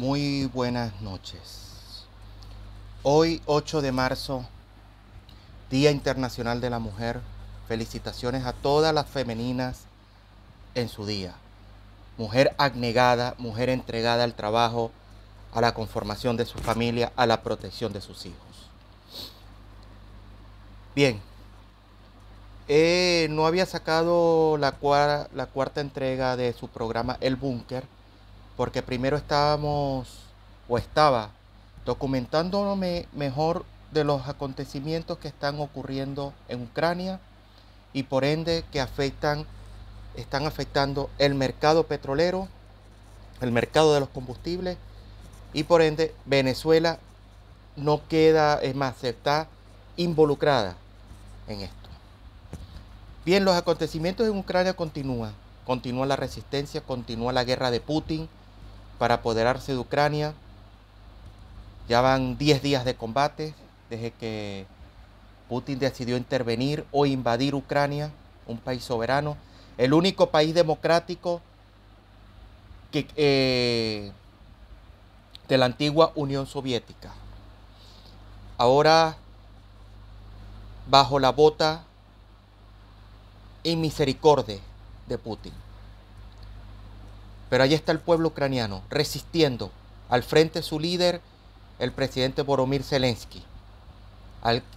Muy buenas noches. Hoy, 8 de marzo, Día Internacional de la Mujer. Felicitaciones a todas las femeninas en su día. Mujer abnegada, mujer entregada al trabajo, a la conformación de su familia, a la protección de sus hijos. Bien, no había sacado la cuarta entrega de su programa El Búnker, porque primero estaba documentándome mejor de los acontecimientos que están ocurriendo en Ucrania y por ende que están afectando el mercado petrolero, el mercado de los combustibles y por ende Venezuela no queda, es más, se está involucrada en esto. Bien, los acontecimientos en Ucrania continúa la resistencia, continúa la guerra de Putin para apoderarse de Ucrania. Ya van 10 días de combate desde que Putin decidió intervenir o invadir Ucrania, un país soberano, el único país democrático de la antigua Unión Soviética. Ahora bajo la bota inmisericordia de Putin. Pero allí está el pueblo ucraniano resistiendo. Al frente su líder, el presidente Volodymyr Zelensky,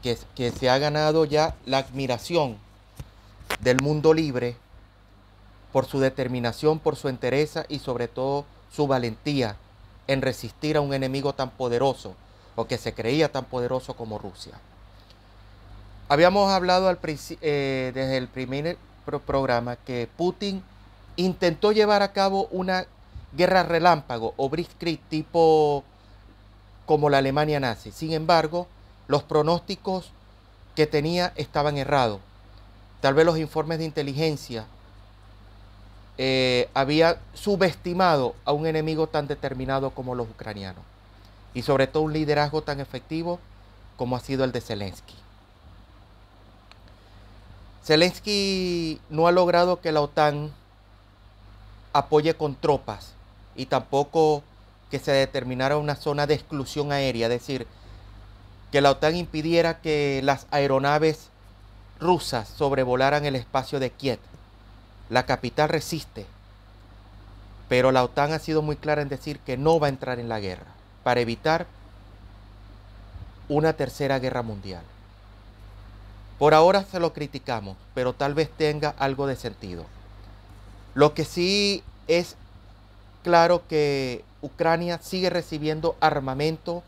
que se ha ganado ya la admiración del mundo libre por su determinación, por su entereza y sobre todo su valentía en resistir a un enemigo tan poderoso o que se creía tan poderoso como Rusia. Habíamos hablado desde el primer programa que Putin intentó llevar a cabo una guerra relámpago o blitzkrieg tipo como la Alemania nazi. Sin embargo, los pronósticos que tenía estaban errados. Tal vez los informes de inteligencia habían subestimado a un enemigo tan determinado como los ucranianos y sobre todo un liderazgo tan efectivo como ha sido el de Zelensky. Zelensky no ha logrado que la OTAN apoye con tropas y tampoco que se determinara una zona de exclusión aérea, es decir, que la OTAN impidiera que las aeronaves rusas sobrevolaran el espacio de Kiev. La capital resiste, pero la OTAN ha sido muy clara en decir que no va a entrar en la guerra para evitar una tercera guerra mundial. Por ahora se lo criticamos, pero tal vez tenga algo de sentido. Lo que sí es claro que Ucrania sigue recibiendo armamento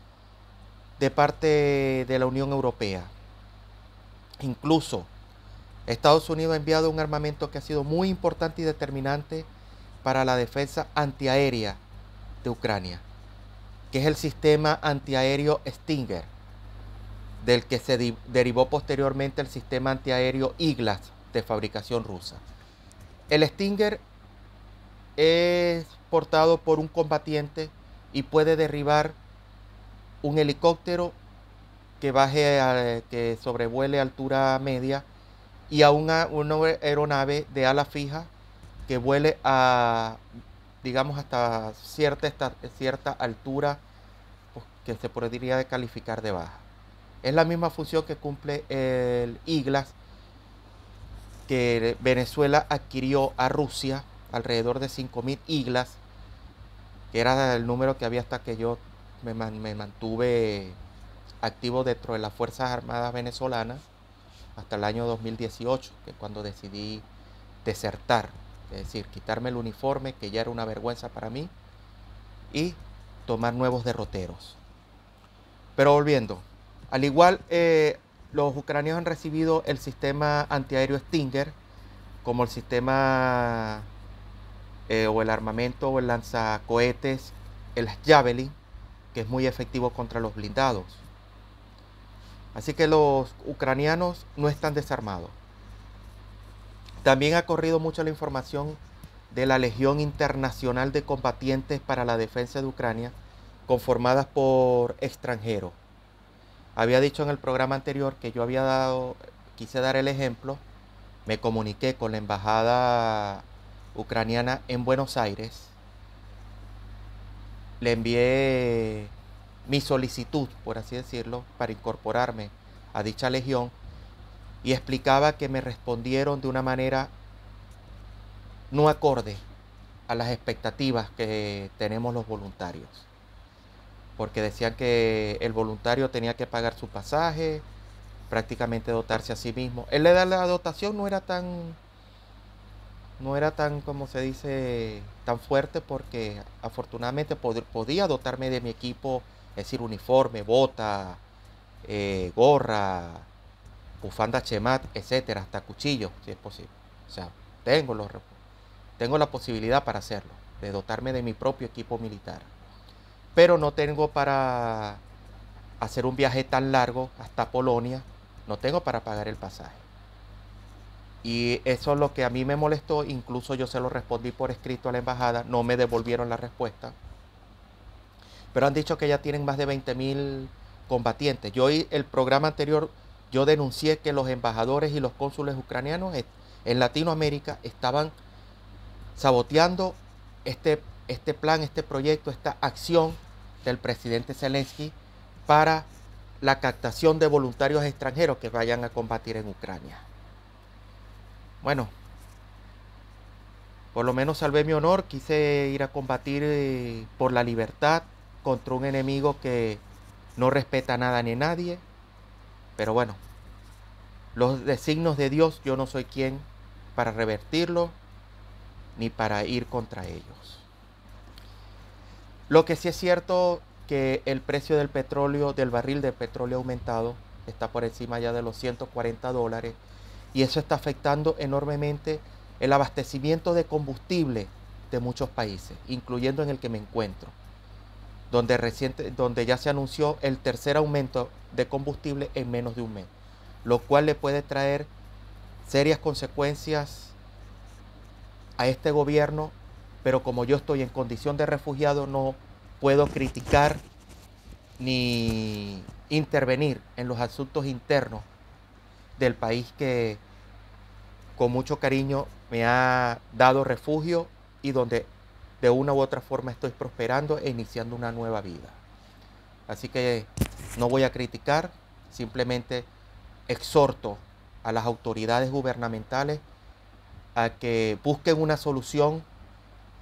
de parte de la Unión Europea. Incluso Estados Unidos ha enviado un armamento que ha sido muy importante y determinante para la defensa antiaérea de Ucrania, que es el sistema antiaéreo Stinger, del que se derivó posteriormente el sistema antiaéreo Iglas de fabricación rusa. El Stinger es portado por un combatiente y puede derribar un helicóptero que sobrevuele a altura media y a una aeronave de ala fija que vuele a, digamos, hasta cierta altura, pues, que se podría calificar de baja. Es la misma función que cumple el Iglas, que Venezuela adquirió a Rusia, alrededor de 5.000 Iglas, que era el número que había hasta que yo me mantuve activo dentro de las Fuerzas Armadas venezolanas hasta el año 2018, que es cuando decidí desertar, es decir, quitarme el uniforme, que ya era una vergüenza para mí, y tomar nuevos derroteros. Pero volviendo, al igual los ucranianos han recibido el sistema antiaéreo Stinger, como el sistema o el armamento o el lanzacohetes, el Javelin, que es muy efectivo contra los blindados. Así que los ucranianos no están desarmados. También ha corrido mucho la información de la Legión Internacional de Combatientes para la Defensa de Ucrania, conformadas por extranjeros. Había dicho en el programa anterior que yo quise dar el ejemplo, me comuniqué con la embajada ucraniana en Buenos Aires, le envié mi solicitud, por así decirlo, para incorporarme a dicha legión, y explicaba que me respondieron de una manera no acorde a las expectativas que tenemos los voluntarios, porque decían que el voluntario tenía que pagar su pasaje, prácticamente dotarse a sí mismo. La dotación no era tan, como se dice, tan fuerte, porque afortunadamente podía dotarme de mi equipo, es decir, uniforme, bota, gorra, bufanda chemat, etcétera, hasta cuchillo, si es posible. O sea, tengo la posibilidad para hacerlo, de dotarme de mi propio equipo militar. Pero no tengo para hacer un viaje tan largo hasta Polonia, no tengo para pagar el pasaje. Y eso es lo que a mí me molestó. Incluso yo se lo respondí por escrito a la embajada, no me devolvieron la respuesta. Pero han dicho que ya tienen más de 20.000 combatientes. Yo el programa anterior, yo denuncié que los embajadores y los cónsules ucranianos en Latinoamérica estaban saboteando este plan, este proyecto, esta acción del presidente Zelensky para la captación de voluntarios extranjeros que vayan a combatir en Ucrania. Bueno, por lo menos salvé mi honor, quise ir a combatir por la libertad contra un enemigo que no respeta nada ni nadie, pero bueno, los designios de Dios yo no soy quien para revertirlo ni para ir contra ellos. Lo que sí es cierto que el precio del petróleo, del barril de petróleo ha aumentado, está por encima ya de los $140, y eso está afectando enormemente el abastecimiento de combustible de muchos países, incluyendo en el que me encuentro, donde ya se anunció el tercer aumento de combustible en menos de un mes, lo cual le puede traer serias consecuencias a este gobierno, pero como yo estoy en condición de refugiado, no puedo criticar ni intervenir en los asuntos internos del país que con mucho cariño me ha dado refugio y donde de una u otra forma estoy prosperando e iniciando una nueva vida. Así que no voy a criticar, simplemente exhorto a las autoridades gubernamentales a que busquen una solución.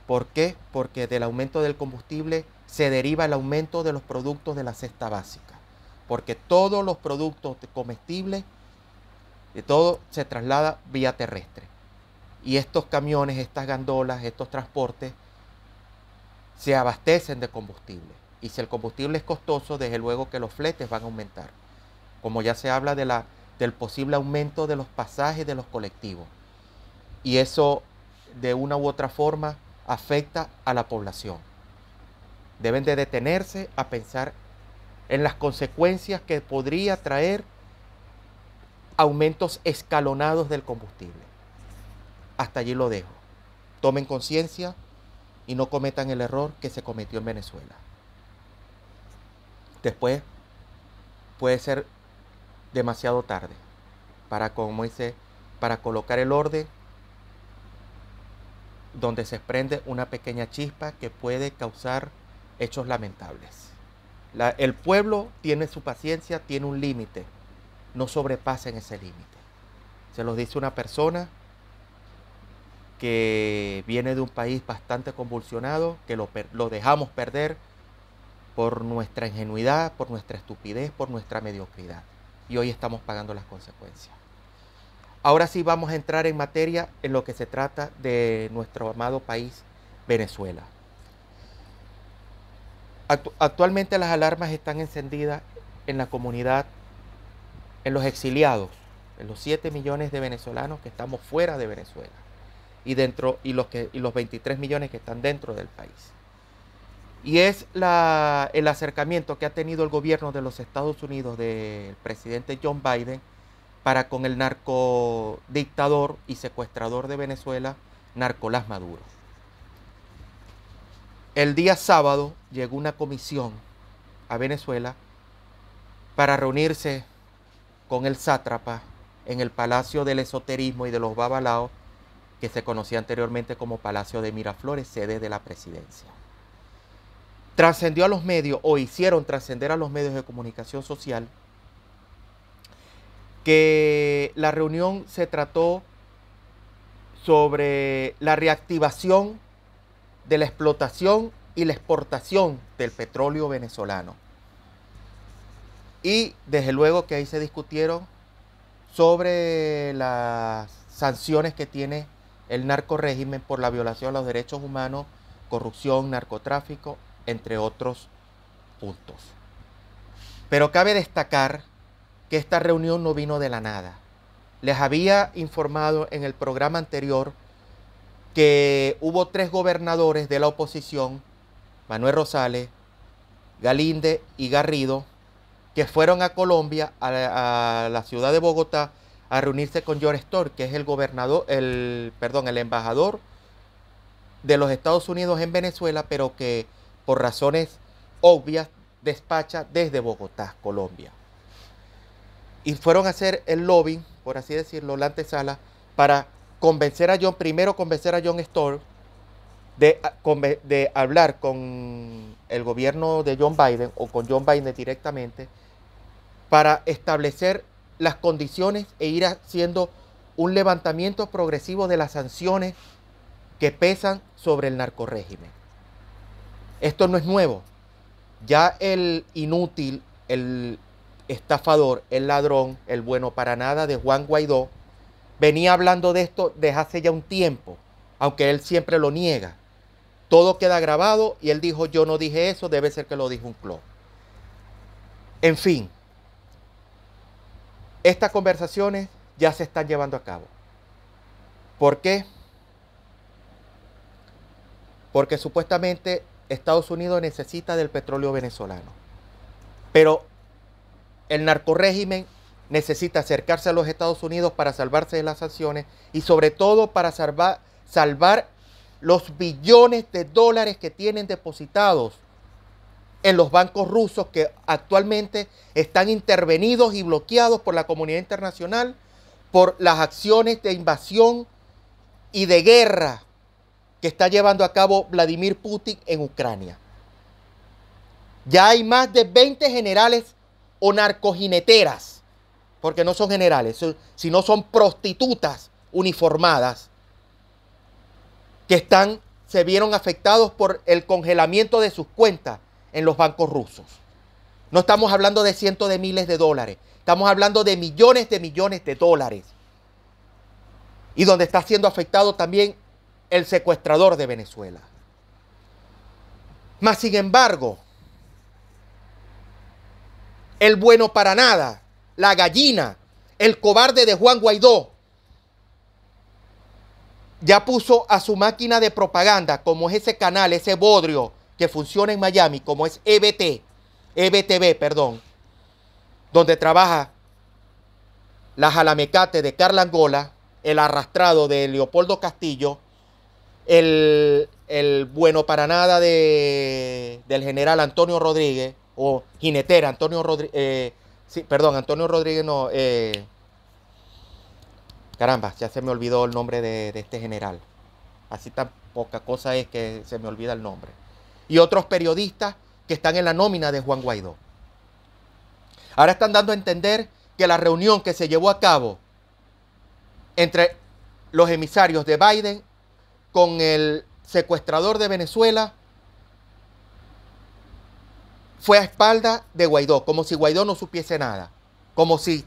¿Por qué? Porque del aumento del combustible se deriva el aumento de los productos de la cesta básica, porque todos los productos comestibles, de todo se traslada vía terrestre. Y estos camiones, estas gandolas, estos transportes se abastecen de combustible. Y si el combustible es costoso, desde luego que los fletes van a aumentar. Como ya se habla del posible aumento de los pasajes de los colectivos. Y eso de una u otra forma afecta a la población. Deben de detenerse a pensar en las consecuencias que podría traer aumentos escalonados del combustible. Hasta allí lo dejo. Tomen conciencia y no cometan el error que se cometió en Venezuela. Después puede ser demasiado tarde para, como dice, para colocar el orden donde se prende una pequeña chispa que puede causar hechos lamentables. El pueblo tiene su paciencia, tiene un límite. No sobrepasen ese límite. Se los dice una persona que viene de un país bastante convulsionado, que lo dejamos perder por nuestra ingenuidad, por nuestra estupidez, por nuestra mediocridad. Y hoy estamos pagando las consecuencias. Ahora sí vamos a entrar en materia en lo que se trata de nuestro amado país, Venezuela. Actualmente las alarmas están encendidas en la comunidad, en los exiliados, en los 7 millones de venezolanos que estamos fuera de Venezuela y los 23 millones que están dentro del país. Y es el acercamiento que ha tenido el gobierno de los Estados Unidos del presidente John Biden para con el narcodictador y secuestrador de Venezuela, Nicolás Maduro. El día sábado llegó una comisión a Venezuela para reunirse con el sátrapa en el Palacio del Esoterismo y de los Babalaos, que se conocía anteriormente como Palacio de Miraflores, sede de la presidencia. trascendió a los medios o hicieron trascender a los medios de comunicación social que la reunión se trató sobre la reactivación de la explotación y la exportación del petróleo venezolano. Y desde luego que ahí se discutieron sobre las sanciones que tiene el narcorrégimen por la violación a los derechos humanos, corrupción, narcotráfico, entre otros puntos. Pero cabe destacar que esta reunión no vino de la nada. Les había informado en el programa anterior que hubo 3 gobernadores de la oposición, Manuel Rosales, Galíndez y Garrido, que fueron a Colombia, a la ciudad de Bogotá, a reunirse con George Storr, que es el embajador de los Estados Unidos en Venezuela, pero que por razones obvias despacha desde Bogotá, Colombia. Y fueron a hacer el lobbying, por así decirlo, la antesala, para convencer a John Storr de hablar con el gobierno de John Biden o con John Biden directamente para establecer las condiciones e ir haciendo un levantamiento progresivo de las sanciones que pesan sobre el narcorrégimen. Esto no es nuevo. Ya el inútil, el estafador, el ladrón, el bueno para nada de Juan Guaidó venía hablando de esto desde hace ya un tiempo, aunque él siempre lo niega. Todo queda grabado y él dijo: yo no dije eso, debe ser que lo dijo un clon. En fin, estas conversaciones ya se están llevando a cabo. ¿Por qué? Porque supuestamente Estados Unidos necesita del petróleo venezolano. Pero el narcorrégimen necesita acercarse a los Estados Unidos para salvarse de las sanciones y sobre todo para salvar los billones de dólares que tienen depositados en los bancos rusos, que actualmente están intervenidos y bloqueados por la comunidad internacional por las acciones de invasión y de guerra que está llevando a cabo Vladimir Putin en Ucrania. Ya hay más de 20 generales o narcojineteras, porque no son generales, sino son prostitutas uniformadas, que se vieron afectados por el congelamiento de sus cuentas en los bancos rusos. No estamos hablando de cientos de miles de dólares, estamos hablando de millones de dólares. Y donde está siendo afectado también el secuestrador de Venezuela. Mas, sin embargo, el bueno para nada, la gallina, el cobarde de Juan Guaidó, ya puso a su máquina de propaganda, como es ese canal, ese bodrio que funciona en Miami, como es EBTV, donde trabaja la jalamecate de Carla Angola, el arrastrado de Leopoldo Castillo, el bueno para nada del general Antonio Rodríguez, o jinetera Antonio Rodríguez, Antonio Rodríguez no, caramba, ya se me olvidó el nombre de este general. Así tan poca cosa es que se me olvida el nombre. Y otros periodistas que están en la nómina de Juan Guaidó. Ahora están dando a entender que la reunión que se llevó a cabo entre los emisarios de Biden con el secuestrador de Venezuela fue a espalda de Guaidó, como si Guaidó no supiese nada, como si,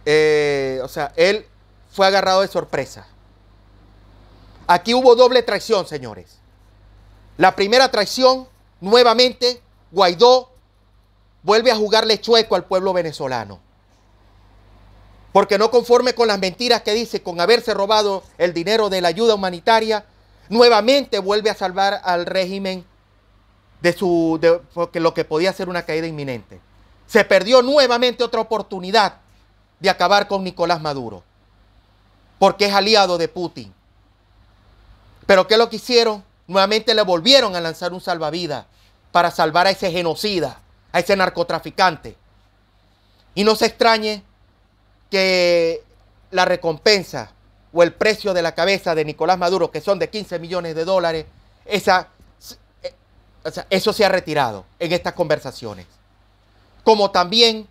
él fue agarrado de sorpresa. Aquí hubo doble traición, señores. La primera traición, nuevamente, Guaidó vuelve a jugarle chueco al pueblo venezolano. Porque no conforme con las mentiras que dice, con haberse robado el dinero de la ayuda humanitaria, nuevamente vuelve a salvar al régimen porque lo que podía ser una caída inminente. Se perdió nuevamente otra oportunidad de acabar con Nicolás Maduro, porque es aliado de Putin. Pero ¿qué es lo que hicieron? Nuevamente le volvieron a lanzar un salvavidas para salvar a ese genocida, a ese narcotraficante. Y no se extrañe que la recompensa o el precio de la cabeza de Nicolás Maduro, que son de 15 millones de dólares, O sea, eso se ha retirado en estas conversaciones. Como también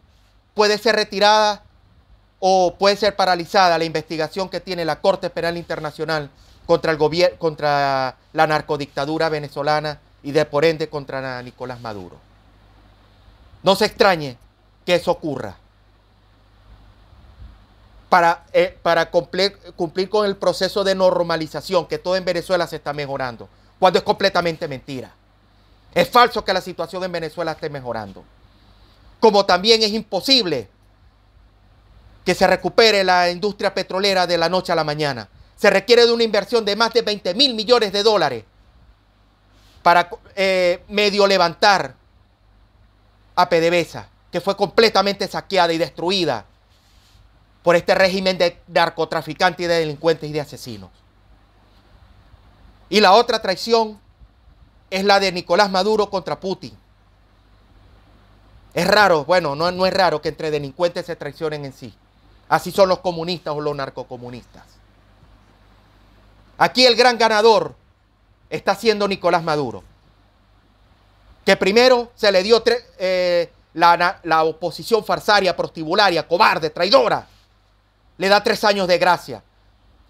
puede ser retirada o puede ser paralizada la investigación que tiene la Corte Penal Internacional contra el gobierno, contra la narcodictadura venezolana y de por ende contra Nicolás Maduro. No se extrañe que eso ocurra. Para cumplir con el proceso de normalización, que todo en Venezuela se está mejorando, cuando es completamente mentira. Es falso que la situación en Venezuela esté mejorando. Como también es imposible que se recupere la industria petrolera de la noche a la mañana. Se requiere de una inversión de más de 20.000 millones de dólares para medio levantar a PDVSA, que fue completamente saqueada y destruida por este régimen de narcotraficantes y de delincuentes y de asesinos. Y la otra traición es la de Nicolás Maduro contra Putin. Es raro, bueno, no es raro que entre delincuentes se traicionen en sí. Así son los comunistas o los narcocomunistas. Aquí el gran ganador está siendo Nicolás Maduro, que primero se le dio la oposición farsaria, prostibularia, cobarde, traidora. Le da 3 años de gracia,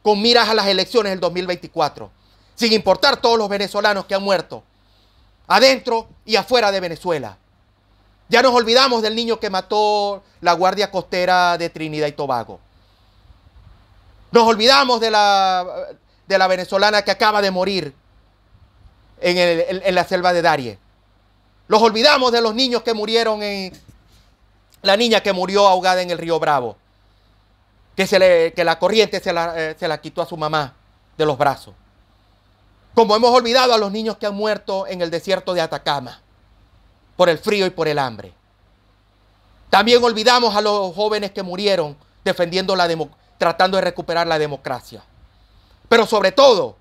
con miras a las elecciones del 2024, sin importar todos los venezolanos que han muerto, adentro y afuera de Venezuela. Ya nos olvidamos del niño que mató la Guardia Costera de Trinidad y Tobago. Nos olvidamos de la venezolana que acaba de morir en la selva de Darién. Nos olvidamos de los niños que murieron la niña que murió ahogada en el río Bravo. Que la corriente se la quitó a su mamá de los brazos. Como hemos olvidado a los niños que han muerto en el desierto de Atacama por el frío y por el hambre. También olvidamos a los jóvenes que murieron defendiendo tratando de recuperar la democracia. Pero sobre todo,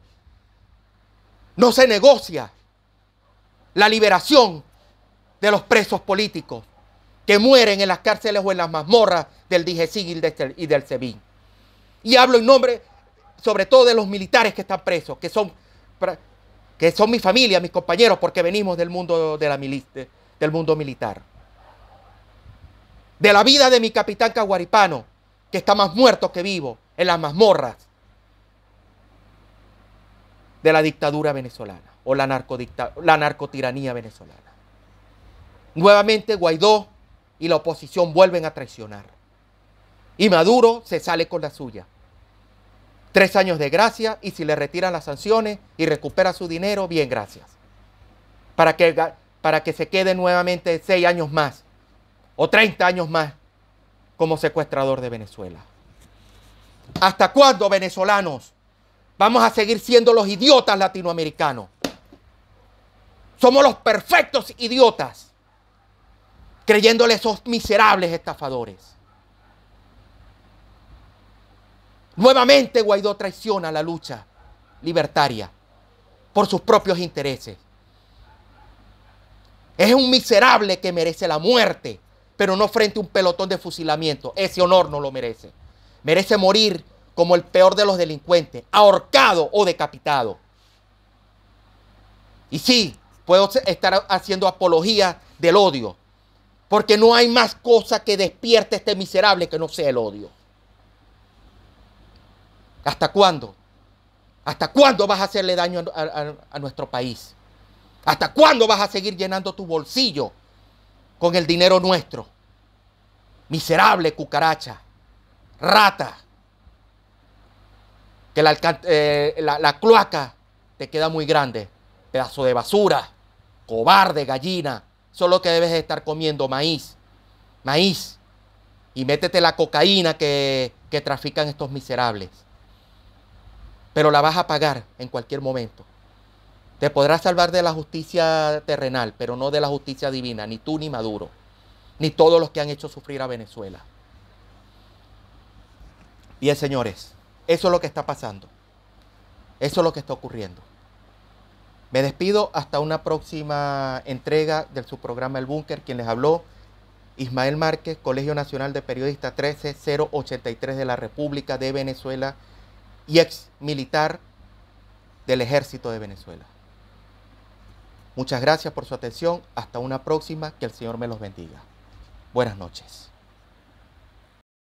no se negocia la liberación de los presos políticos que mueren en las cárceles o en las mazmorras del DGCIG y del SEBIN. Y hablo en nombre, sobre todo, de los militares que están presos, que son mi familia, mis compañeros, porque venimos del mundo del mundo militar. De la vida de mi capitán Caguaripano, que está más muerto que vivo en las mazmorras de la dictadura venezolana o la narcotiranía venezolana. Nuevamente Guaidó y la oposición vuelven a traicionar. Y Maduro se sale con la suya. 3 años de gracia y si le retiran las sanciones y recupera su dinero, bien, gracias. Para que se quede nuevamente 6 años más o 30 años más como secuestrador de Venezuela. ¿Hasta cuándo, venezolanos, vamos a seguir siendo los idiotas latinoamericanos? Somos los perfectos idiotas, creyéndole a esos miserables estafadores. Nuevamente Guaidó traiciona la lucha libertaria por sus propios intereses. Es un miserable que merece la muerte, pero no frente a un pelotón de fusilamiento. Ese honor no lo merece. Merece morir como el peor de los delincuentes, ahorcado o decapitado. Y sí, puedo estar haciendo apología del odio, porque no hay más cosa que despierte a este miserable que no sea el odio. ¿Hasta cuándo? ¿Hasta cuándo vas a hacerle daño a nuestro país? ¿Hasta cuándo vas a seguir llenando tu bolsillo con el dinero nuestro? Miserable cucaracha, rata, que la cloaca te queda muy grande, pedazo de basura, cobarde, gallina, solo que debes de estar comiendo maíz, y métete la cocaína que trafican estos miserables. Pero la vas a pagar en cualquier momento. Te podrás salvar de la justicia terrenal, pero no de la justicia divina, ni tú ni Maduro, ni todos los que han hecho sufrir a Venezuela. Bien, señores, eso es lo que está pasando. Eso es lo que está ocurriendo. Me despido hasta una próxima entrega de su programa El Búnker. Quien les habló, Ismael Márquez, Colegio Nacional de Periodistas 13083 de la República de Venezuela y ex militar del Ejército de Venezuela. Muchas gracias por su atención. Hasta una próxima. Que el Señor me los bendiga. Buenas noches.